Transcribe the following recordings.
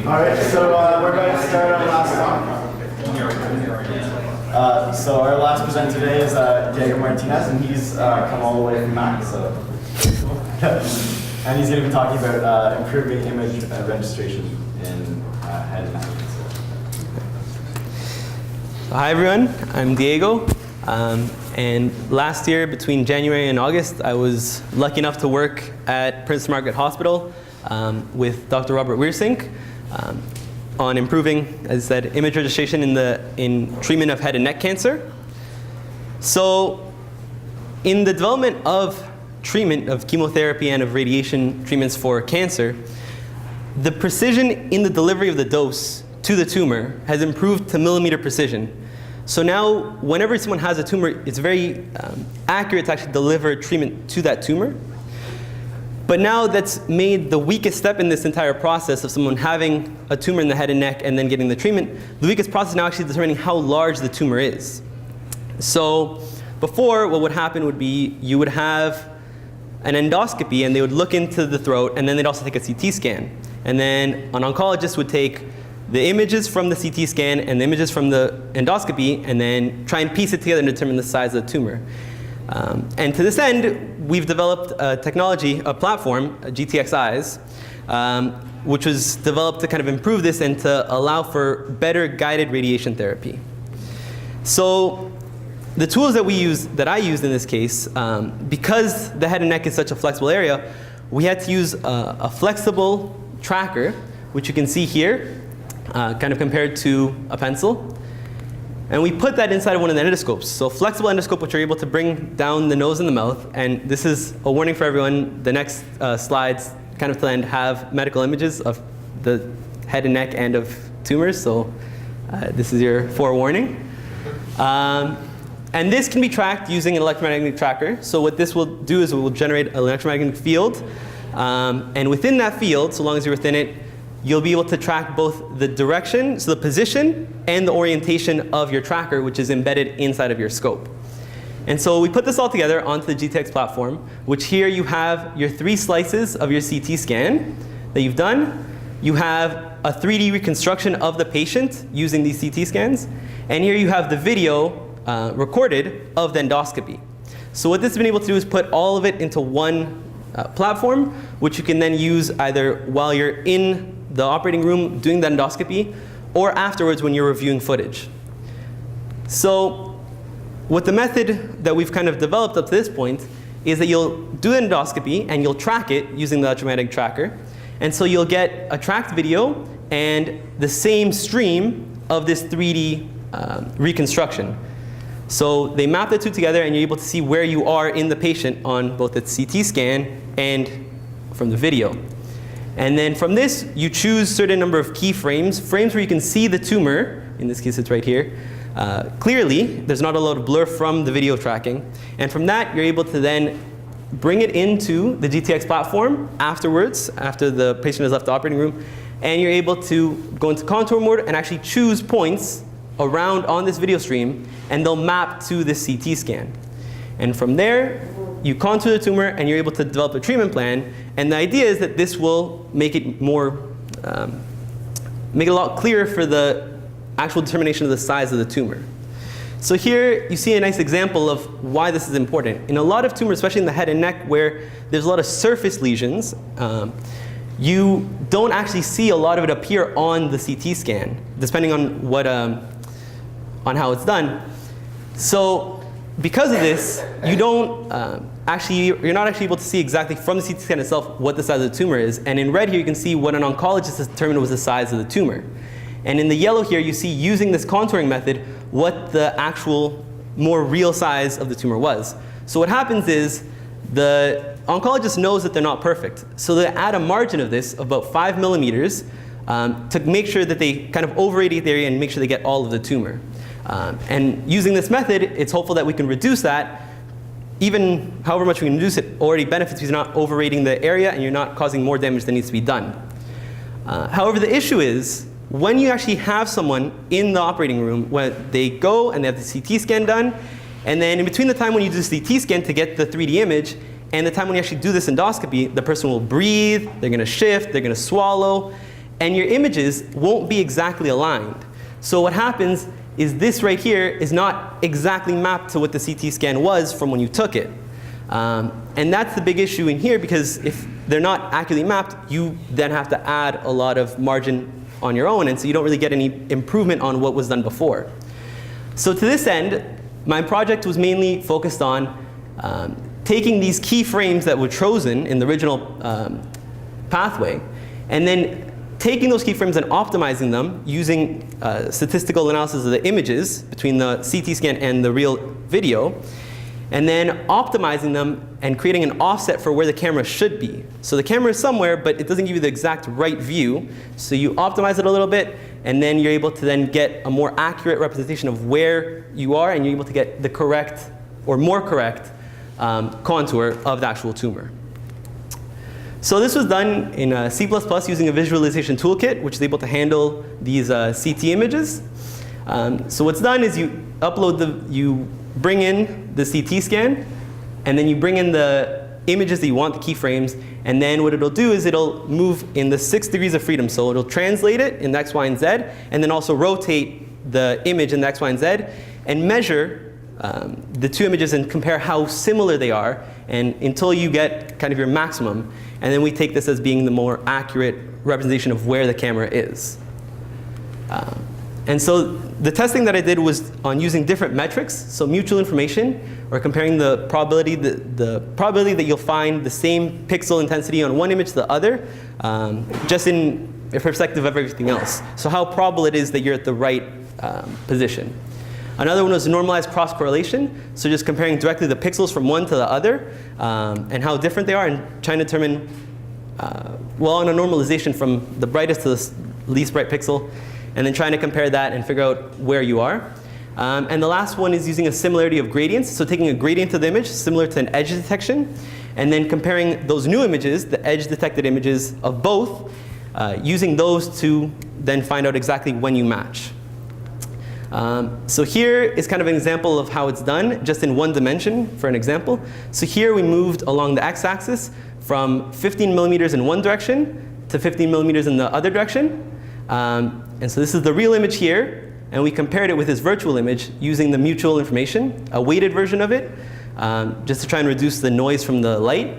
All right, so we're about to start our last talk. So our last presenter today is Diego Martinez, and he's come all the way from Mac. So, and he's going to be talking about improving image registration in head and neck. Hi everyone, I'm Diego. And last year, between January and August, I was lucky enough to work at Prince Margaret Hospital with Dr. Robert PhUnC on improving, as I said, image registration in treatment of head and neck cancer. So in the development of treatment of chemotherapy and of radiation treatments for cancer, the precision in the delivery of the dose to the tumor has improved to millimeter precision. So now, whenever someone has a tumor, it's very accurate to actually deliver treatment to that tumor. But now that's made the weakest step in this entire process of someone having a tumor in the head and neck and then getting the treatment, the weakest process now actually determining how large the tumor is. So before, what would happen would be you would have an endoscopy and they would look into the throat, and then they'd also take a CT scan. And then an oncologist would take the images from the CT scan and the images from the endoscopy and then try and piece it together and determine the size of the tumor. And to this end, we've developed a technology, a platform, GTX-Eyes, which was developed to kind of improve this and to allow for better guided radiation therapy. So the tools that I used in this case, because the head and neck is such a flexible area, we had to use a flexible tracker, which you can see here, kind of compared to a pencil. And we put that inside of one of the endoscopes. So flexible endoscope, which are able to bring down the nose and the mouth. And this is a warning for everyone. The next slides, kind of to end, have medical images of the head and neck and of tumors. So this is your forewarning. And this can be tracked using an electromagnetic tracker. So what this will do is it will generate an electromagnetic field. And within that field, so long as you're within it, you'll be able to track both the direction, so the position, and the orientation of your tracker, which is embedded inside of your scope. And so we put this all together onto the GTX platform, which here you have your 3 slices of your CT scan that you've done. You have a 3D reconstruction of the patient using these CT scans. And here you have the video recorded of the endoscopy. So what this has been able to do is put all of it into one platform, which you can then use either while you're in the operating room doing the endoscopy, or afterwards when you're reviewing footage. So what the method that we've kind of developed up to this point is that you'll do an endoscopy and you'll track it using the electromagnetic tracker. And so you'll get a tracked video and the same stream of this 3D reconstruction. So they map the two together and you're able to see where you are in the patient on both the CT scan and from the video. And then from this, you choose a certain number of key frames where you can see the tumor, in this case it's right here, clearly. There's not a lot of blur from the video tracking. And from that, you're able to then bring it into the GTX platform afterwards, after the patient has left the operating room, and you're able to go into contour mode and actually choose points around on this video stream, and they'll map to the CT scan. And from there, you contour the tumor and you're able to develop a treatment plan. And the idea is that this will make it more, make it a lot clearer for the actual determination of the size of the tumor. So here you see a nice example of why this is important. In a lot of tumors, especially in the head and neck, where there's a lot of surface lesions, you don't actually see a lot of it appear on the CT scan, depending on what, on how it's done. So because of this, you don't you're not actually able to see exactly from the CT scan itself what the size of the tumor is. And in red here, you can see what an oncologist has determined was the size of the tumor. And in the yellow here, you see, using this contouring method, what the actual more real size of the tumor was. So what happens is the oncologist knows that they're not perfect. So they add a margin of this of about 5 millimeters to make sure that they kind of overradiate the area and make sure they get all of the tumor. And using this method, it's hopeful that we can reduce that. Even however much we can reduce it already benefits because you're not overrating the area and you're not causing more damage than needs to be done. However, the issue is when you actually have someone in the operating room, when they go and they have the CT scan done, and then in between the time when you do the CT scan to get the 3D image and the time when you actually do this endoscopy, the person will breathe, they're going to shift, they're going to swallow, and your images won't be exactly aligned. So what happens is this right here is not exactly mapped to what the CT scan was from when you took it. And that's the big issue in here, because if they're not accurately mapped, you then have to add a lot of margin on your own, and so you don't really get any improvement on what was done before. So to this end, my project was mainly focused on taking these keyframes that were chosen in the original pathway, and then taking those keyframes and optimizing them using statistical analysis of the images between the CT scan and the real video, and then optimizing them and creating an offset for where the camera should be. So the camera is somewhere, but it doesn't give you the exact right view. So you optimize it a little bit, and then you're able to then get a more accurate representation of where you are, and you're able to get the correct or more correct contour of the actual tumor. So this was done in C++ using a visualization toolkit, which is able to handle these CT images. So what's done is you bring in the CT scan, and then you bring in the images that you want, the keyframes, and then what it'll do is it'll move in the 6 degrees of freedom. So it'll translate it in the X, Y, and Z, and then also rotate the image in the X, Y, and Z, and measure the two images and compare how similar they are, and until you get kind of your maximum. And then we take this as being the more accurate representation of where the camera is. And so the testing that I did was on using different metrics, so mutual information, or comparing the probability that you'll find the same pixel intensity on one image to the other, just in perspective of everything else. So how probable it is that you're at the right position. Another one was normalized cross-correlation, so just comparing directly the pixels from one to the other, and how different they are, and trying to determine, well, on a normalization from the brightest to the least bright pixel, and then trying to compare that and figure out where you are. And the last one is using a similarity of gradients, so taking a gradient of the image similar to an edge detection, and then comparing those new images, the edge detected images of both, using those to then find out exactly when you match. So here is kind of an example of how it's done, just in one dimension for an example. So here we moved along the x-axis from 15 millimeters in one direction to 15 millimeters in the other direction. And so this is the real image here, and we compared it with this virtual image using the mutual information, a weighted version of it, just to try and reduce the noise from the light.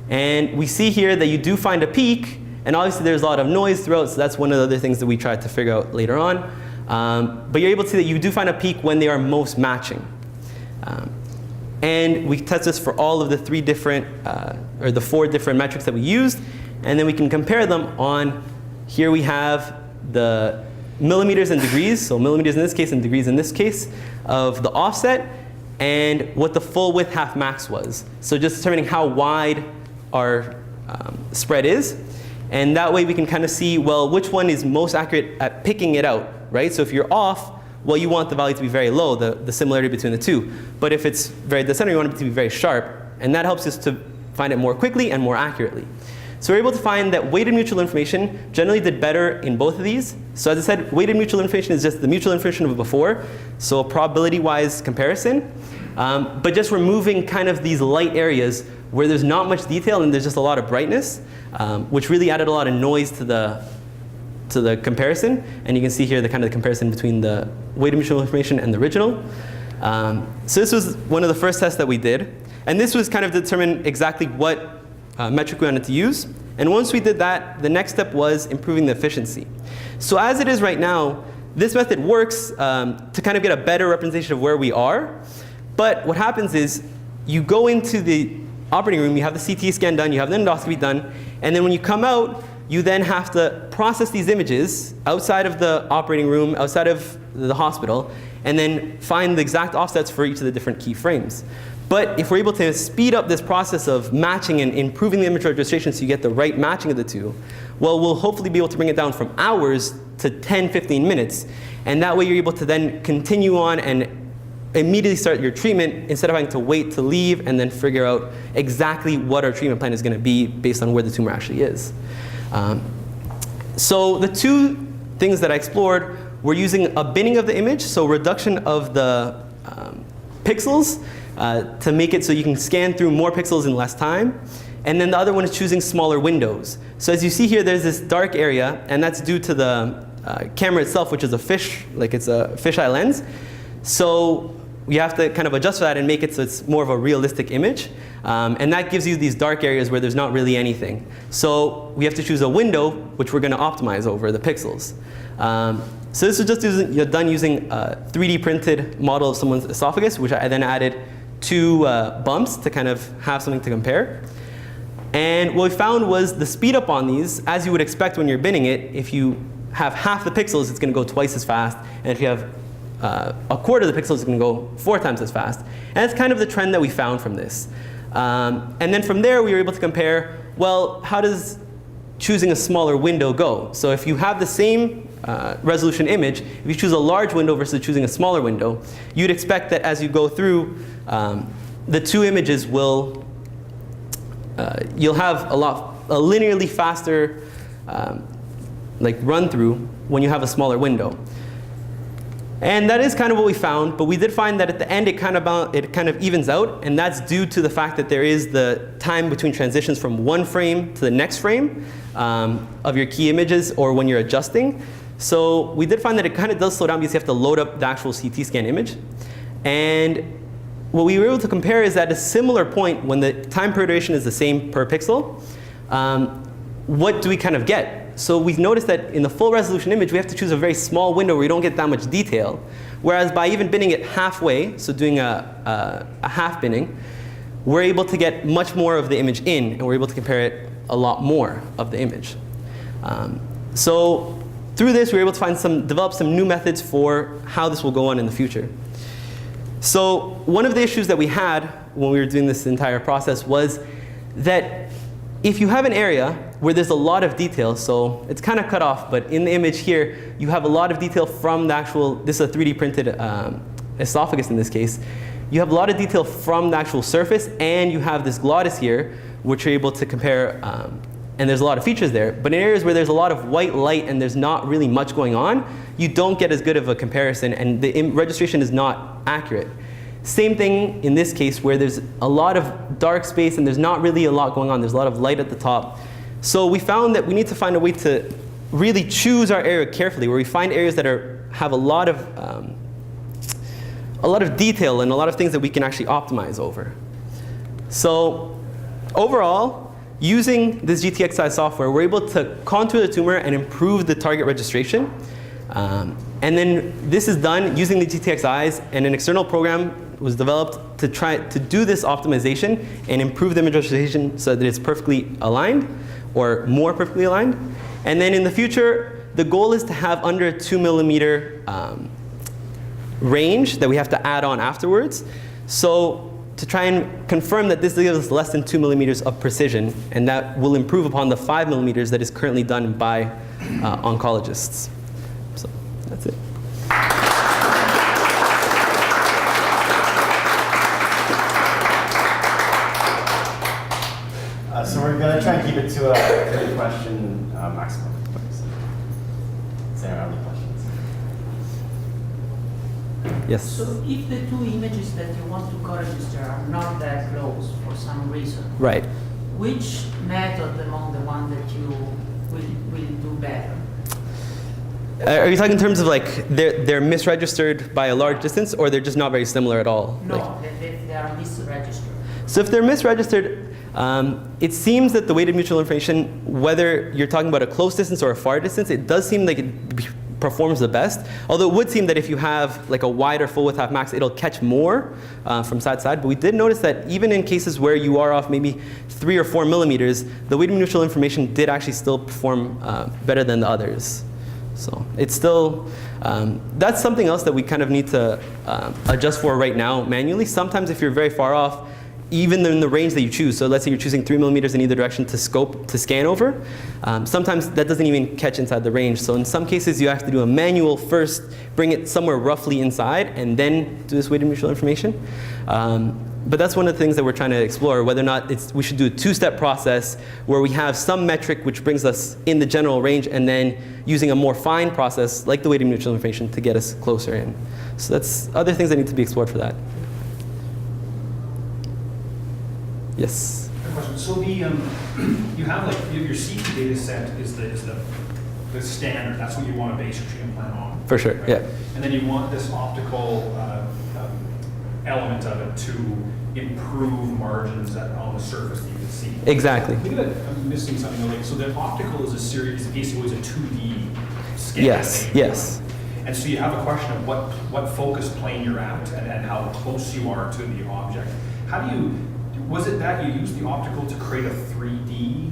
And we see here that you do find a peak, and obviously there's a lot of noise throughout, so that's one of the other things that we tried to figure out later on. But you're able to see that you do find a peak when they are most matching. And we test this for all of the 3 different, or the 4 different metrics that we used, and then we can compare them on, here we have the millimeters and degrees, so millimeters in this case and degrees in this case, of the offset, and what the full width half max was. So just determining how wide our spread is. And that way we can kind of see, well, which one is most accurate at picking it out, right? So if you're off, well, you want the value to be very low, the similarity between the two. But if it's very dead center, you want it to be very sharp. And that helps us to find it more quickly and more accurately. So we're able to find that weighted mutual information generally did better in both of these. So as I said, weighted mutual information is just the mutual information of before, so a probability-wise comparison. But just removing kind of these light areas where there's not much detail and there's just a lot of brightness, which really added a lot of noise to the comparison. And you can see here the kind of the comparison between the weighted mutual information and the original. So this was one of the first tests that we did. And this was kind of to determine exactly what metric we wanted to use. And once we did that, the next step was improving the efficiency. So as it is right now, this method works to kind of get a better representation of where we are. But what happens is you go into the operating room, you have the CT scan done, you have the endoscopy done, and then when you come out, you then have to process these images outside of the operating room, outside of the hospital, and then find the exact offsets for each of the different key frames. But if we're able to speed up this process of matching and improving the image registration so you get the right matching of the two, well, we'll hopefully be able to bring it down from hours to 10, 15 minutes. And that way you're able to then continue on and immediately start your treatment instead of having to wait to leave and then figure out exactly what our treatment plan is going to be based on where the tumor actually is. So the 2 things that I explored were using a binning of the image, so reduction of the pixels, to make it so you can scan through more pixels in less time, And then the other one is choosing smaller windows. So as you see here, there's this dark area, and that's due to the camera itself, which is a fish, like it's a fisheye lens. So we have to kind of adjust for that and make it so it's more of a realistic image. And that gives you these dark areas where there's not really anything. So we have to choose a window, which we're going to optimize over the pixels. So this was just done using a 3D printed model of someone's esophagus, which I then added 2 bumps to kind of have something to compare. And what we found was the speed up on these, as you would expect when you're binning it, if you have half the pixels, it's going to go twice as fast. And if you have a quarter of the pixels, it's going to go 4 times as fast. And that's kind of the trend that we found from this. And then from there, we were able to compare, well, how does choosing a smaller window go? So if you have the same resolution image, if you choose a large window versus choosing a smaller window, you'd expect that as you go through, the 2 images will you'll have a linearly faster like run through when you have a smaller window. And that is kind of what we found, but we did find that at the end it kind of evens out, and that's due to the fact that there is the time between transitions from one frame to the next frame of your key images or when you're adjusting. So we did find that it kind of does slow down because you have to load up the actual CT scan image. And what we were able to compare is at a similar point when the time per iteration is the same per pixel, what do we kind of get? So we've noticed that in the full resolution image, we have to choose a very small window where we don't get that much detail. Whereas by even binning it halfway, so doing a half binning, we're able to get much more of the image in, and we're able to compare it a lot more of the image. So through this, we were able to develop some new methods for how this will go on in the future. So one of the issues that we had when we were doing this entire process was that if you have an area where there's a lot of detail, so it's kind of cut off, but in the image here, you have a lot of detail from the actual, this is a 3D printed esophagus in this case. You have a lot of detail from the actual surface, and you have this glottis here, which you're able to compare, and there's a lot of features there. But in areas where there's a lot of white light and there's not really much going on, you don't get as good of a comparison, and the registration is not accurate. Same thing in this case where there's a lot of dark space and there's not really a lot going on. There's a lot of light at the top. So we found that we need to find a way to really choose our area carefully, where we find areas that have a lot of detail and a lot of things that we can actually optimize over. So overall, using this GTXI software, we're able to contour the tumor and improve the target registration. And then this is done using the GTXIs, and an external program was developed to try to do this optimization and improve the image registration so that it's perfectly aligned, or more perfectly aligned. And then in the future, the goal is to have under a 2 millimeter range that we have to add on afterwards. So to try and confirm that this gives us less than 2 millimeters of precision, and that will improve upon the 5 millimeters that is currently done by oncologists. So that's it. So we're going to try and keep it to a 30-question maximum. Is there any questions? Yes? So if the 2 images that you want to co-register are not that close for some reason, Right. which method among the one that you will do better? Are you talking in terms of like they're misregistered by a large distance, or they're just not very similar at all? No, Like, they are misregistered. so if they're misregistered, it seems that the weighted mutual information, whether you're talking about a close distance or a far distance, it does seem like it performs the best. Although it would seem that if you have like a wide or full width half max, it'll catch more from side to side. But we did notice that even in cases where you are off maybe 3 or 4 millimeters, the weighted mutual information did actually still perform better than the others. So it's still, that's something else that we kind of need to adjust for right now manually. Sometimes if you're very far off, even in the range that you choose, so let's say you're choosing 3 millimeters in either direction to scan over, sometimes that doesn't even catch inside the range. So in some cases you have to do a manual first, bring it somewhere roughly inside, and then do this weighted mutual information. But that's one of the things that we're trying to explore, whether or not we should do a 2-step process where we have some metric which brings us in the general range, and then using a more fine process like the weighted mutual information to get us closer in. So that's other things that need to be explored for that. Yes? A question. So the you have like your CT data set is the standard. That's what you want to base your treatment plan on. For sure, right? yeah. And then you want this optical element of it to improve margins on the surface that you can see. Exactly. I think that I'm missing something. Like, so the optical is a series, basically is a 2D scan. Yes, yes. And so you have a question of what focus plane you're at and how close you are to the object. How do you, was it that you used the optical to create a 3D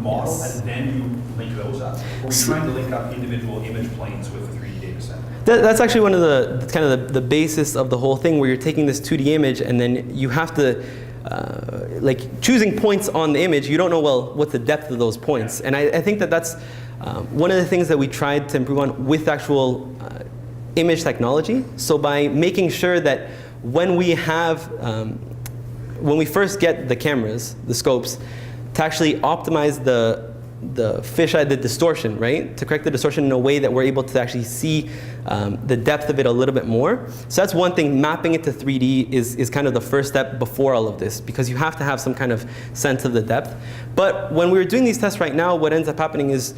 model Yes. and then you link those up? Or were you trying to link up individual image planes with a 3D data set? That's actually one of the kind of the basis of the whole thing, where you're taking this 2D image and then you have to, like choosing points on the image, you don't know, well, what's the depth of those points. And I think that's one of the things that we tried to improve on with actual image technology. So by making sure that when we have, when we first get the cameras, the scopes, to actually optimize the fisheye, the distortion, right? To correct the distortion in a way that we're able to actually see the depth of it a little bit more. So that's one thing. Mapping it to 3D is kind of the first step before all of this, because you have to have some kind of sense of the depth. But when we're doing these tests right now, what ends up happening is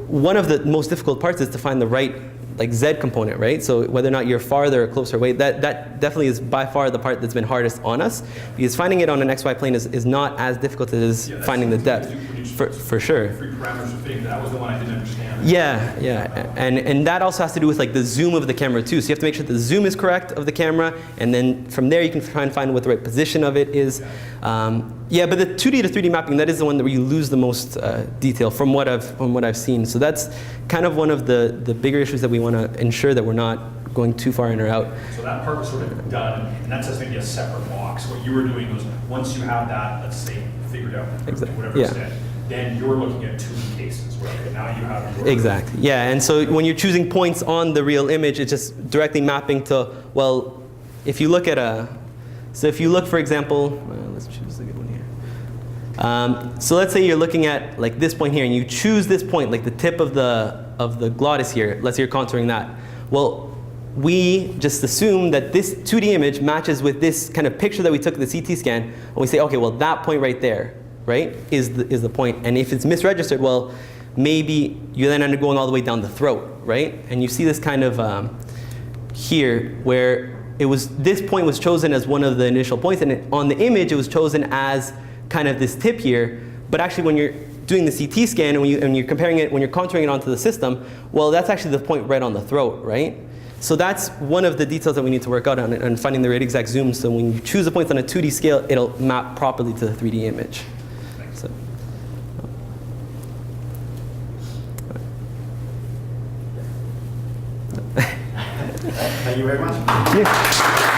one of the most difficult parts is to find the right like Z component, right? So whether or not you're farther or closer away, that definitely is by far the part that's been hardest on us, because finding it on an XY plane is not as difficult as finding the depth, for sure. Free parameters of fitting, that was the one I didn't understand. Yeah, yeah, and that also has to do with like the zoom of the camera too. So you have to make sure the zoom is correct of the camera, and then from there you can try and find what the right position of it is. Yeah, but the 2D to 3D mapping, that is the one where you lose the most detail from what I've seen. So that's kind of one of the bigger issues that we want to ensure that we're not going too far in or out. So that part was sort of done, and that's just maybe a separate box. What you were doing was, once you have that, let's say, figured out, Exactly. whatever Yeah. extent, then you're looking at 2D cases, where okay, now you have your... Exactly. Yeah, and so when you're choosing points on the real image, it's just directly mapping to, well, if you look at so if you look, for example, let's choose the good one here. So let's say you're looking at like this point here, and you choose this point, like the tip of the glottis here. Let's say you're contouring that. Well, we just assume that this 2D image matches with this kind of picture that we took of the CT scan, and we say, okay, well, that point right there, right, is the point. And if it's misregistered, well, maybe you then end up going all the way down the throat, right? And you see this kind of here, where this point was chosen as one of the initial points, and on the image it was chosen as kind of this tip here. But actually, when you're doing the CT scan and when you're comparing it, when you're contouring it onto the system, well, that's actually the point right on the throat, right? So that's one of the details that we need to work out on, and finding the right exact zoom. So when you choose the points on a 2D scale, it'll map properly to the 3D image. So. Thank you very much. Yeah.